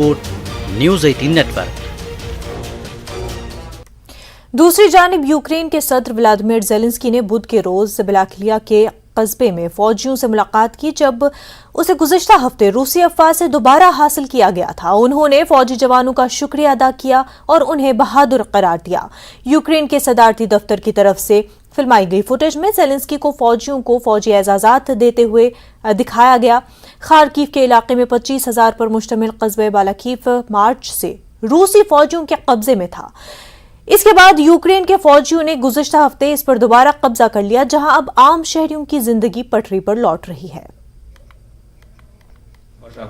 News 18 network. दूसरी जानिब Ukraine के सदर व्लादिमीर ज़ेलेंस्की ने बुध के रोज बलाक्लिया के कस्बे में फौजियों से मुलाकात की जब उसे गुज़िश्ता हफ्ते रूसी अफवाज से दोबारा हासिल किया गया था। उन्होंने फौजी जवानों का शुक्रिया अदा किया और उन्हें बहादुर करार दिया। यूक्रेन के सदारती दफ्तर की तरफ से फिल्माई गई फुटेज में ज़ेलेंस्की को फौजियों को फौजी एजाज़ात देते हुए दिखाया गया। खार्किव के इलाके में 25,000 पर मुश्तमिल कस्बे बालाकीव मार्च से रूसी फौजियों के कब्जे में था। इसके बाद यूक्रेन के फौजियों ने गुज़िश्ता हफ्ते इस पर दोबारा कब्जा कर लिया, जहां अब आम शहरियों की जिंदगी पटरी पर लौट रही है।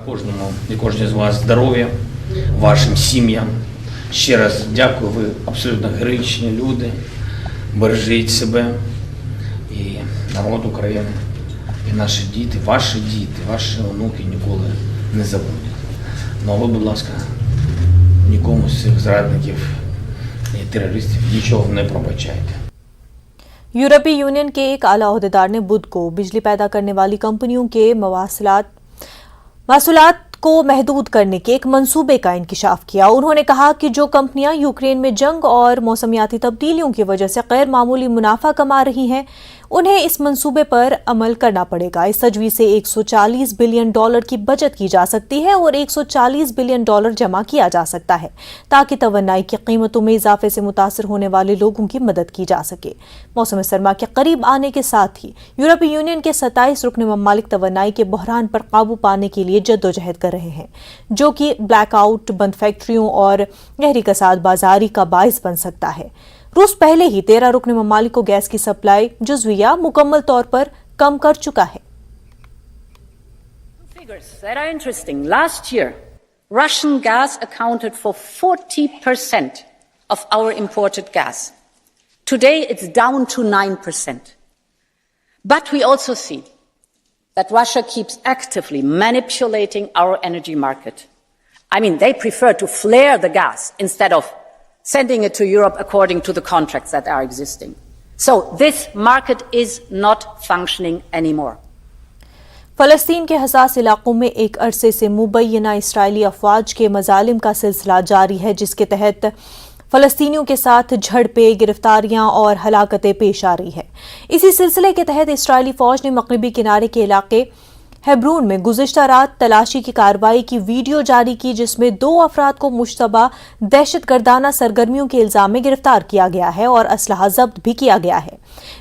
Кожному і кожній з вас здоров'я, вашим сім'ям. Ще раз дякую, ви абсолютно героїчні люди. Бережіть себе і народ України, і наші діти, ваші онуки ніколи не забудуть. Ну а ви, будь ласка, нікому з цих зрадників і терористів нічого не пробачайте. यूरोपीय यूनियन के एक आला ओहदेदार ने बुध को बिजली पैदा करने वाली कंपनियों के मवासलात को महदूद करने के एक मंसूबे का इंकिशाफ किया। उन्होंने कहा कि जो कंपनियां यूक्रेन में जंग और मौसमियाती तब्दीलियों की वजह से गैर मामूली मुनाफा कमा रही हैं, उन्हें इस मंसूबे पर अमल करना पड़ेगा। इस तजवीज़ से $140 बिलियन की बचत की जा सकती है और $140 बिलियन जमा किया जा सकता है, ताकि तवन्नाई की कीमतों में इजाफे से मुतासर होने वाले लोगों की मदद की जा सके। मौसम सरमा के करीब आने के साथ ही यूरोपीय यूनियन के 27 रुकन ममालिक तवन्नाई के बहरान पर काबू पाने के लिए जद्दोजहद कर रहे हैं, जो कि ब्लैकआउट, बंद फैक्ट्रियों और गहरी कसाद बाजारी का बाइस बन सकता है। रूस पहले ही 13 रुकन ममालिक को गैस की सप्लाई जुज़विया मुकम्मल तौर पर कम कर चुका है। Figures that are interesting. Last year, Russian gas accounted for 40% of our imported gas. Today, it's down to 9%. But we also see that Russia keeps actively manipulating our energy market. I mean, they prefer to flare the gas instead of sending it to Europe according to the contracts that are existing. So this market is not functioning anymore. फलस्तीन के हसास इलाकों में एक अरसे से मुबैना Israeli अफवाज के मजालिम का सिलसिला जारी है, जिसके तहत फलस्तीनियों के साथ झड़पें, गिरफ्तारियां और हलाकतें पेश आ रही है। इसी सिलसिले के तहत इसराइली फौज ने मगरबी किनारे के इलाके हेब्रोन में गुज़िश्ता रात तलाशी की कार्रवाई की वीडियो जारी की, जिसमें 2 अफराद को मुश्तबा दहशतगर्दाना सरगर्मियों के इल्जाम में गिरफ्तार किया गया है और असलहा जब्त भी किया गया है।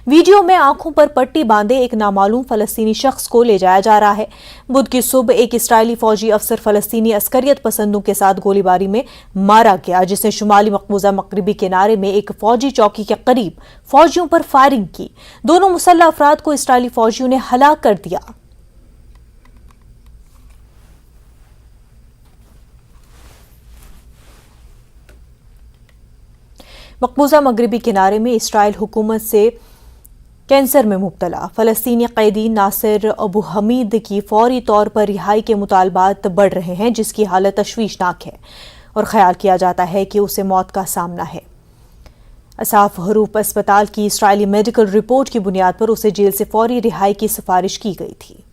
वीडियो में आंखों पर पट्टी बांधे एक नामालूम फलस्तीनी शख्स को ले जाया जा रहा है। बुध की सुबह एक इसराइली फौजी अफसर फलस्तीनी अस्करियत पसंदों के साथ गोलीबारी में मारा गया, जिसने शुमाली मकबूजा मगरबी किनारे में एक फौजी चौकी के करीब फौजियों पर फायरिंग की। दोनों मुसल्लह अफराद को इसराइली फौजियों ने हलाक कर दिया। मकबूजा मगरबी किनारे में इसराइल हुकूमत से कैंसर में मुब्तला फलस्तीनी कैदी नासिर अबू हमीद की फौरी तौर पर रिहाई के मुतालबात बढ़ रहे हैं, जिसकी हालत तशवीशनाक है और ख्याल किया जाता है कि उसे मौत का सामना है। असाफ हरूप अस्पताल की इसराइली मेडिकल रिपोर्ट की बुनियाद पर उसे जेल से फौरी रिहाई की सिफारिश की गई थी।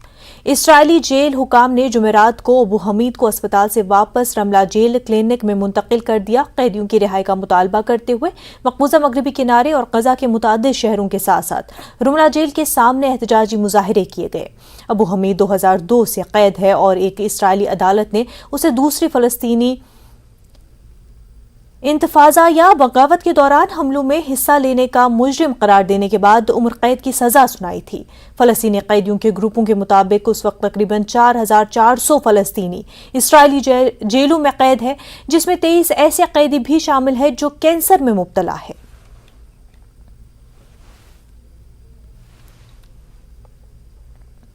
इसराइली जेल हुकाम ने जुमेरात को अबू हमीद को अस्पताल से वापस रमला जेल क्लिनिक में मुंतकिल कर दिया। कैदियों की रिहाई का मुतालबा करते हुए मकबूजा मगरबी किनारे और गजा के मुतादिद शहरों के साथ साथ रमला जेल के सामने एहतजाजी मुजाहिरे किए गए। अबू हमीद 2002 से कैद है और एक इसराइली अदालत ने उसे दूसरी फलस्तीनी इंतफाजा या बगावत के दौरान हमलों में हिस्सा लेने का मुजरिम करार देने के बाद उम्र कैद की सजा सुनाई थी। फलस्तीनी कैदियों के ग्रुपों के मुताबिक उस वक्त तकरीबन 4,400 फलस्तीनी इसराइली जेलों में कैद है, जिसमें 23 ऐसे कैदी भी शामिल हैं जो कैंसर में मुब्तला है।